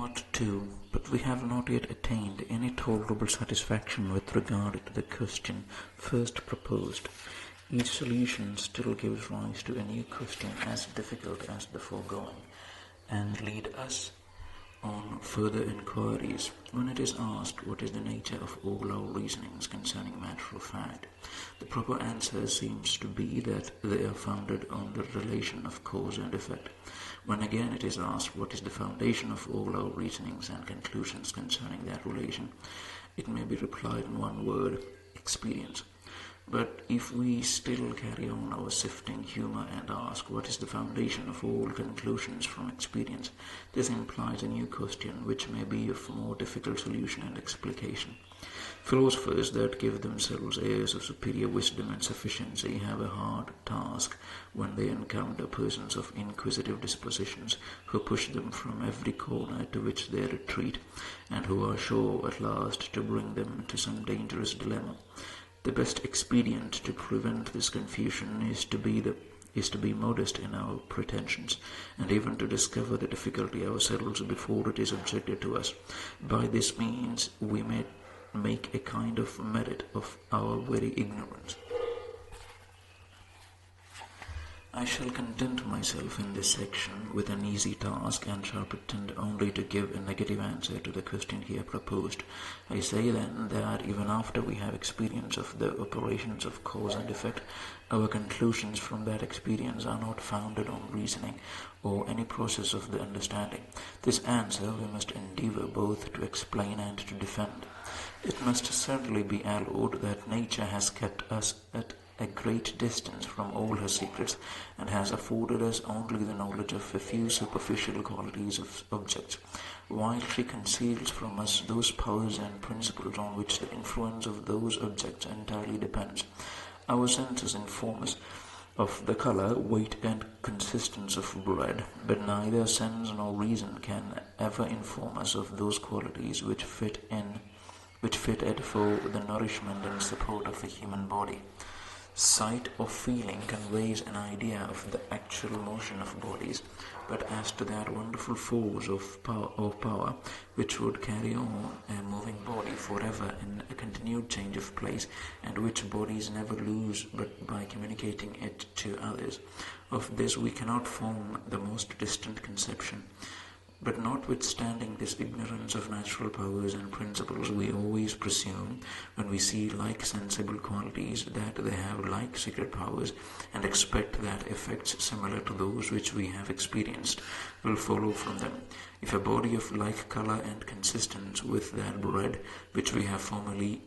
Part 2. But we have not yet attained any tolerable satisfaction with regard to the question first proposed. Each solution still gives rise to a new question as difficult as the foregoing, and lead us on further inquiries. When it is asked what is the nature of all our reasonings concerning matter of fact, the proper answer seems to be that they are founded on the relation of cause and effect. When again it is asked what is the foundation of all our reasonings and conclusions concerning that relation, it may be replied in one word: experience. But if we still carry on our sifting humour and ask what is the foundation of all conclusions from experience, this implies a new question which may be of more difficult solution and explication. Philosophers that give themselves airs of superior wisdom and sufficiency have a hard task when they encounter persons of inquisitive dispositions who push them from every corner to which they retreat, and who are sure at last to bring them to some dangerous dilemma. The best expedient to prevent this confusion is to be modest in our pretensions, and even to discover the difficulty ourselves before it is objected to us. By this means we may make a kind of merit of our very ignorance. I shall content myself in this section with an easy task, and shall pretend only to give a negative answer to the question here proposed. I say then that even after we have experience of the operations of cause and effect, our conclusions from that experience are not founded on reasoning or any process of the understanding. This answer we must endeavour both to explain and to defend. It must certainly be allowed that nature has kept us at a great distance from all her secrets, and has afforded us only the knowledge of a few superficial qualities of objects, while she conceals from us those powers and principles on which the influence of those objects entirely depends. Our senses inform us of the colour, weight, and consistence of bread, but neither sense nor reason can ever inform us of those qualities which fit it for the nourishment and support of the human body. Sight or feeling conveys an idea of the actual motion of bodies, but as to that wonderful force of power which would carry on a moving body forever in a continued change of place, and which bodies never lose but by communicating it to others, of this we cannot form the most distant conception. But notwithstanding this ignorance of natural powers and principles, we always presume, when we see like sensible qualities, that they have like secret powers, and expect that effects similar to those which we have experienced will follow from them. If a body of like colour and consistence with that bread which we have formerly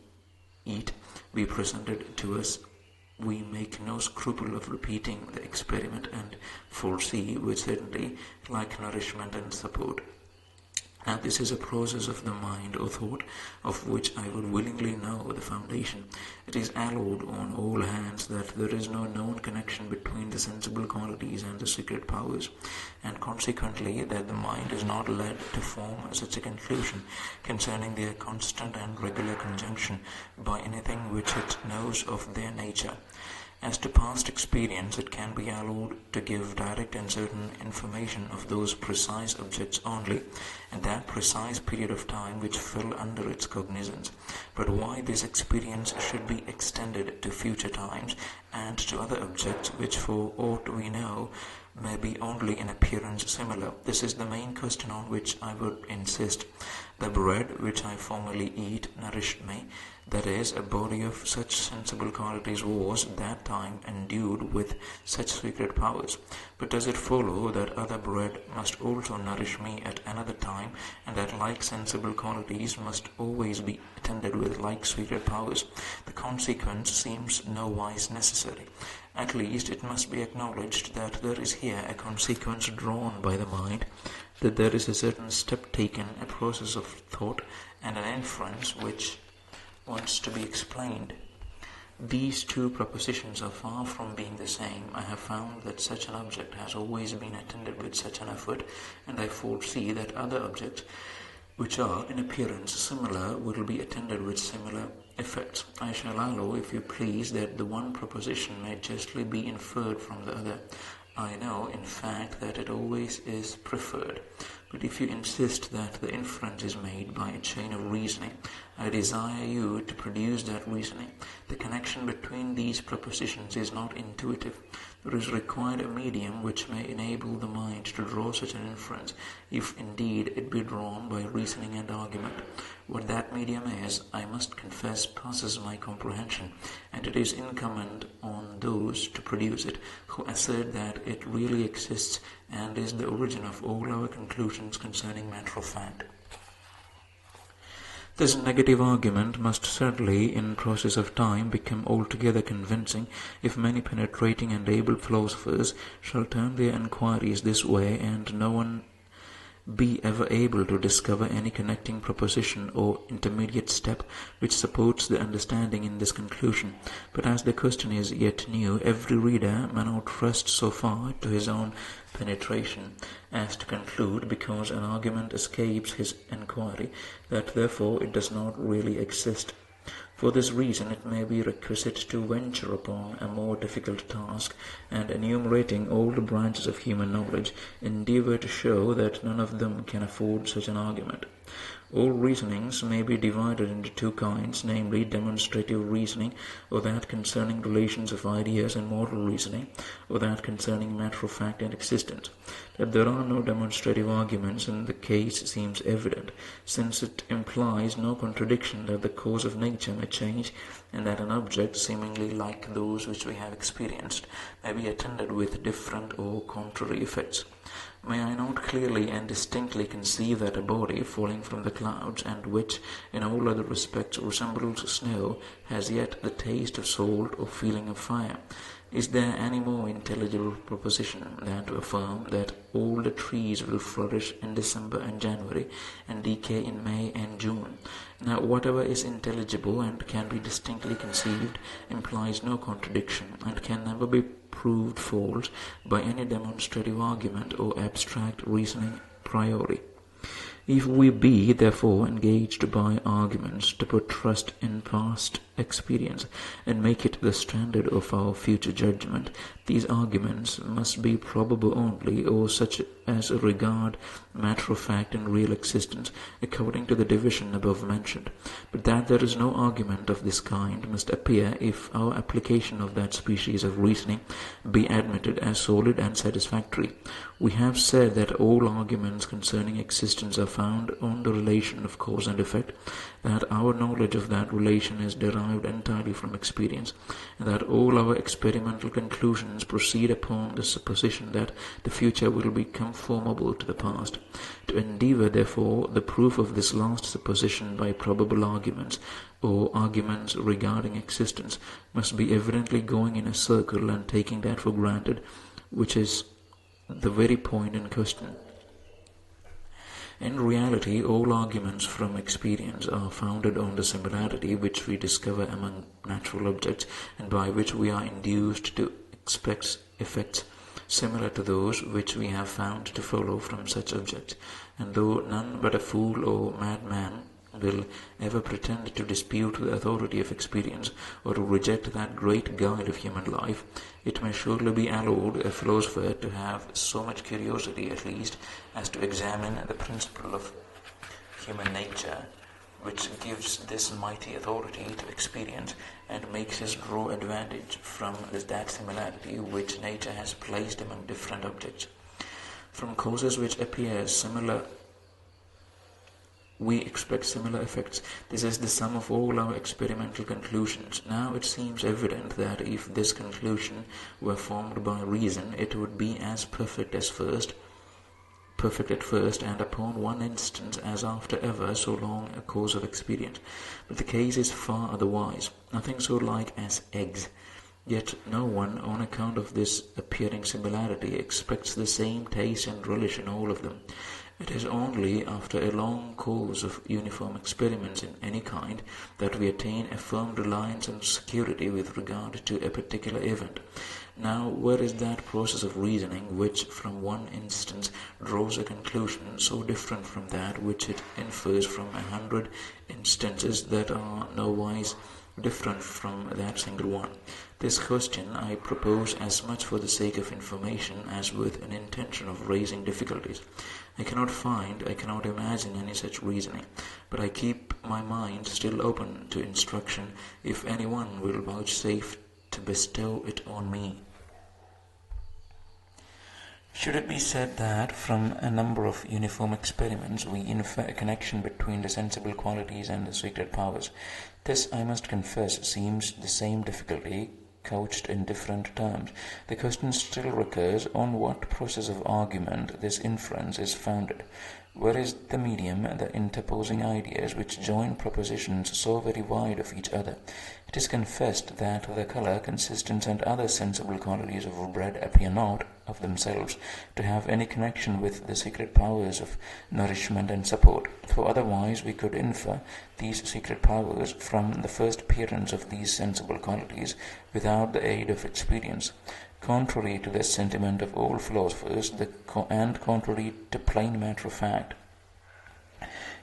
eat be presented to us, we make no scruple of repeating the experiment, and foresee with certainty like nourishment and support. Now this is a process of the mind or thought, of which I would willingly know the foundation. It is allowed on all hands that there is no known connection between the sensible qualities and the secret powers, and consequently that the mind is not led to form such a conclusion concerning their constant and regular conjunction by anything which it knows of their nature. As to past experience, it can be allowed to give direct and certain information of those precise objects only, and that precise period of time which fell under its cognizance. But why this experience should be extended to future times, and to other objects which, for aught we know, may be only in appearance similar, this is the main question on which I would insist. The bread which I formerly eat nourished me, that is, a body of such sensible qualities was, that time, endued with such secret powers. But does it follow that other bread must also nourish me at another time, and that like sensible qualities must always be attended with like secret powers? The consequence seems nowise necessary. At least it must be acknowledged that there is here a consequence drawn by the mind, that there is a certain step taken, a process of thought, and an inference which wants to be explained. These two propositions are far from being the same. I have found that such an object has always been attended with such an effort, and I foresee that other objects which are in appearance similar will be attended with similar effects. I shall allow, if you please, that the one proposition may justly be inferred from the other. I know, in fact, that it always is preferred. But if you insist that the inference is made by a chain of reasoning, I desire you to produce that reasoning. The connection between these propositions is not intuitive. There is required a medium which may enable the mind to draw such an inference, if indeed it be drawn by reasoning and argument. What that medium is, I must confess, passes my comprehension, and it is incumbent on those to produce it, who assert that it really exists and is the origin of all our conclusions concerning matter of fact. This negative argument must certainly, in process of time, become altogether convincing, if many penetrating and able philosophers shall turn their enquiries this way, and no one be ever able to discover any connecting proposition or intermediate step which supports the understanding in this conclusion. But as the question is yet new, every reader may not trust so far to his own penetration as to conclude, because an argument escapes his enquiry, that therefore it does not really exist. For this reason it may be requisite to venture upon a more difficult task, and, enumerating all the branches of human knowledge, endeavour to show that none of them can afford such an argument. All reasonings may be divided into two kinds, namely demonstrative reasoning, or that concerning relations of ideas, and moral reasoning, or that concerning matter of fact and existence. That there are no demonstrative arguments in the case seems evident, since it implies no contradiction that the course of nature may change, and that an object seemingly like those which we have experienced may be attended with different or contrary effects. May I not clearly and distinctly conceive that a body falling from the clouds, and which in all other respects resembles snow, has yet the taste of salt or feeling of fire? Is there any more intelligible proposition than to affirm that all the trees will flourish in December and January, and decay in May and June? Now, whatever is intelligible and can be distinctly conceived implies no contradiction, and can never be proved false by any demonstrative argument or abstract reasoning a priori. If we be, therefore, engaged by arguments to put trust in past experience and make it the standard of our future judgment, these arguments must be probable only, or such as regard matter of fact and real existence, according to the division above mentioned. But that there is no argument of this kind must appear if our application of that species of reasoning be admitted as solid and satisfactory. We have said that all arguments concerning existence are found on the relation of cause and effect, that our knowledge of that relation is derived entirely from experience, and that all our experimental conclusions proceed upon the supposition that the future will be conformable to the past. To endeavour, therefore, the proof of this last supposition by probable arguments, or arguments regarding existence, must be evidently going in a circle and taking that for granted, which is the very point in question. In reality, all arguments from experience are founded on the similarity which we discover among natural objects, and by which we are induced to expect effects similar to those which we have found to follow from such objects. And though none but a fool or madman will ever pretend to dispute the authority of experience, or to reject that great guide of human life, it may surely be allowed a philosopher to have so much curiosity, at least, as to examine the principle of human nature, which gives this mighty authority to experience, and makes us draw advantage from that similarity which nature has placed among different objects. From causes which appear similar, we expect similar effects. This is the sum of all our experimental conclusions. Now it seems evident that if this conclusion were formed by reason, it would be as perfect at first, and upon one instance as after ever so long a course of experience. But the case is far otherwise, nothing so like as eggs. Yet no one, on account of this appearing similarity, expects the same taste and relish in all of them. It is only after a long course of uniform experiments in any kind that we attain a firm reliance and security with regard to a particular event. Now, where is that process of reasoning which, from one instance, draws a conclusion so different from that which it infers from 100 instances that are nowise different from that single one. This question I propose as much for the sake of information as with an intention of raising difficulties. I cannot imagine any such reasoning, but I keep my mind still open to instruction if anyone will vouchsafe to bestow it on me. Should it be said that from a number of uniform experiments we infer a connection between the sensible qualities and the secret powers? This, I must confess, seems the same difficulty couched in different terms. The question still recurs on what process of argument this inference is founded. Where is the medium, the interposing ideas which join propositions so very wide of each other? It is confessed that the colour, consistence, and other sensible qualities of bread appear not, of themselves, to have any connection with the secret powers of nourishment and support, for otherwise we could infer these secret powers from the first appearance of these sensible qualities without the aid of experience. Contrary to the sentiment of all philosophers, and contrary to plain matter of fact,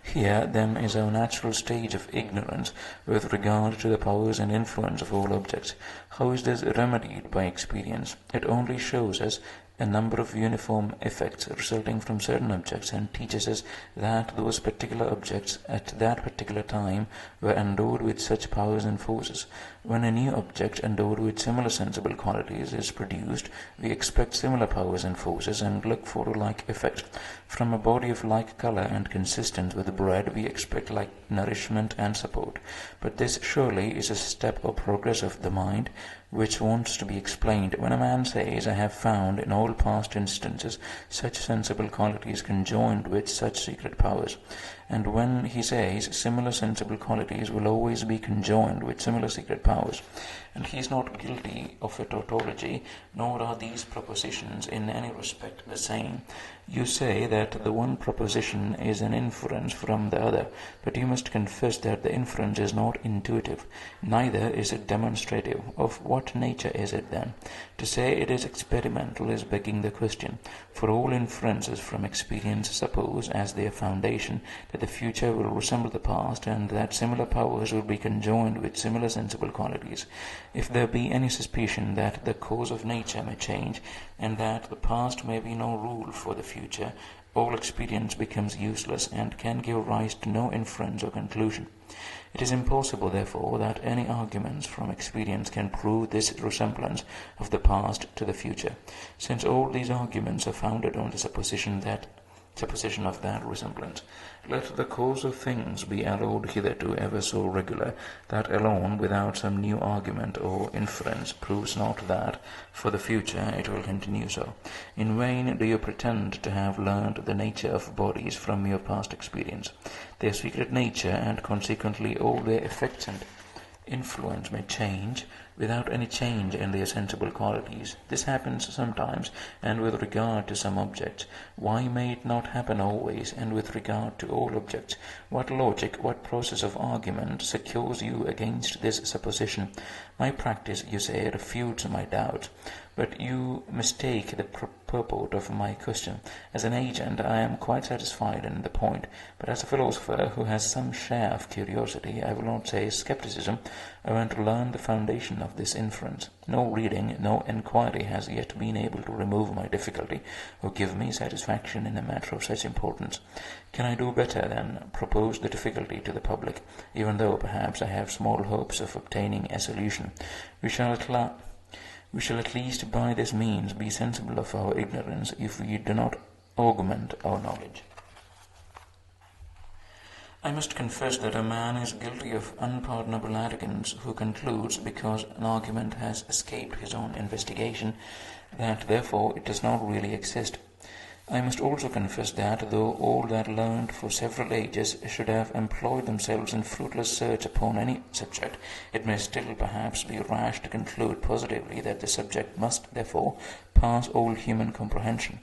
here, then, is our natural stage of ignorance with regard to the powers and influence of all objects. How is this remedied by experience? It only shows us a number of uniform effects resulting from certain objects, and teaches us that those particular objects at that particular time were endowed with such powers and forces. When a new object endowed with similar sensible qualities is produced, we expect similar powers and forces, and look for a like effect. From a body of like colour and consistence with bread, we expect like nourishment and support. But this surely is a step or progress of the mind which wants to be explained. When a man says, I have found in all past instances such sensible qualities conjoined with such secret powers, and when he says similar sensible qualities will always be conjoined with similar secret powers, and he is not guilty of a tautology, nor are these propositions in any respect the same. You say that the one proposition is an inference from the other, but you must confess that the inference is not intuitive, neither is it demonstrative. Of what nature is it then? To say it is experimental is begging the question, for all inferences from experience suppose, as their foundation, that the future will resemble the past, and that similar powers will be conjoined with similar sensible qualities. If there be any suspicion that the course of nature may change, and that the past may be no rule for the future, all experience becomes useless, and can give rise to no inference or conclusion. It is impossible, therefore, that any arguments from experience can prove this resemblance of the past to the future, since all these arguments are founded on the supposition of that resemblance. Let the course of things be allowed hitherto ever so regular, that alone, without some new argument or inference, proves not that, for the future, it will continue so. In vain do you pretend to have learned the nature of bodies from your past experience. Their secret nature, and consequently all their effects and influence, may change without any change in their sensible qualities. This happens sometimes, and with regard to some objects. Why may it not happen always, and with regard to all objects? What logic, what process of argument secures you against this supposition? My practice, you say, refutes my doubts. But you mistake the purport of my question. As an agent, I am quite satisfied in the point, but as a philosopher who has some share of curiosity, I will not say skepticism, I want to learn the foundation of this inference. No reading, no enquiry has yet been able to remove my difficulty, or give me satisfaction in a matter of such importance. Can I do better than propose the difficulty to the public, even though perhaps I have small hopes of obtaining a solution? We shall at least by this means be sensible of our ignorance, if we do not augment our knowledge. I must confess that a man is guilty of unpardonable arrogance who concludes, because an argument has escaped his own investigation, that therefore it does not really exist. I must also confess that, though all that learned for several ages should have employed themselves in fruitless search upon any subject, it may still perhaps be rash to conclude positively that the subject must, therefore, pass all human comprehension.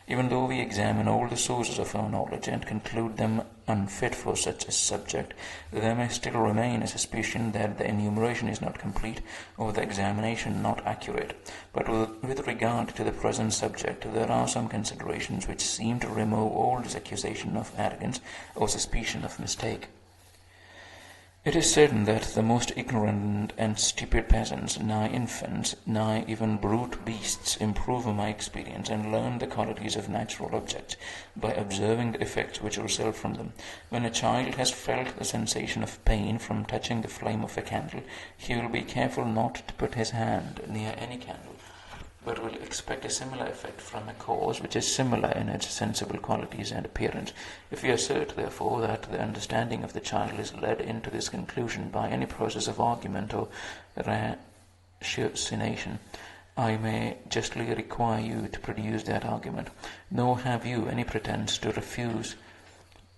Even though we examine all the sources of our knowledge and conclude them unfit for such a subject, there may still remain a suspicion that the enumeration is not complete, or the examination not accurate. But with regard to the present subject, there are some considerations which seem to remove all this accusation of arrogance or suspicion of mistake. It is certain that the most ignorant and stupid peasants, nigh infants, nigh even brute beasts, improve my experience and learn the qualities of natural objects by observing the effects which result from them. When a child has felt the sensation of pain from touching the flame of a candle, he will be careful not to put his hand near any candle, but will expect a similar effect from a cause which is similar in its sensible qualities and appearance. If we assert, therefore, that the understanding of the child is led into this conclusion by any process of argument or ratiocination, I may justly require you to produce that argument, nor have you any pretence to refuse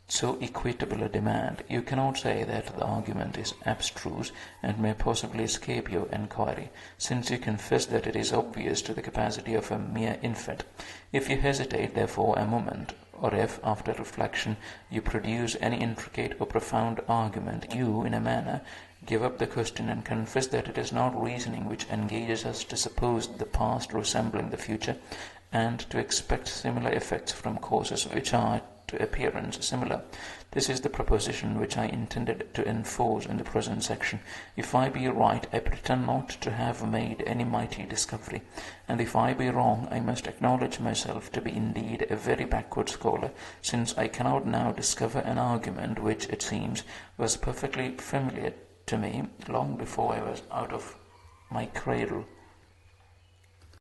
so equitable a demand. You cannot say that the argument is abstruse and may possibly escape your enquiry, since you confess that it is obvious to the capacity of a mere infant. If you hesitate, therefore, a moment, or if, after reflection, you produce any intricate or profound argument, you, in a manner, give up the question and confess that it is not reasoning which engages us to suppose the past resembling the future, and to expect similar effects from causes which are to appearance similar. This is the proposition which I intended to enforce in the present section. If I be right, I pretend not to have made any mighty discovery, and if I be wrong, I must acknowledge myself to be indeed a very backward scholar, since I cannot now discover an argument which, it seems, was perfectly familiar to me long before I was out of my cradle.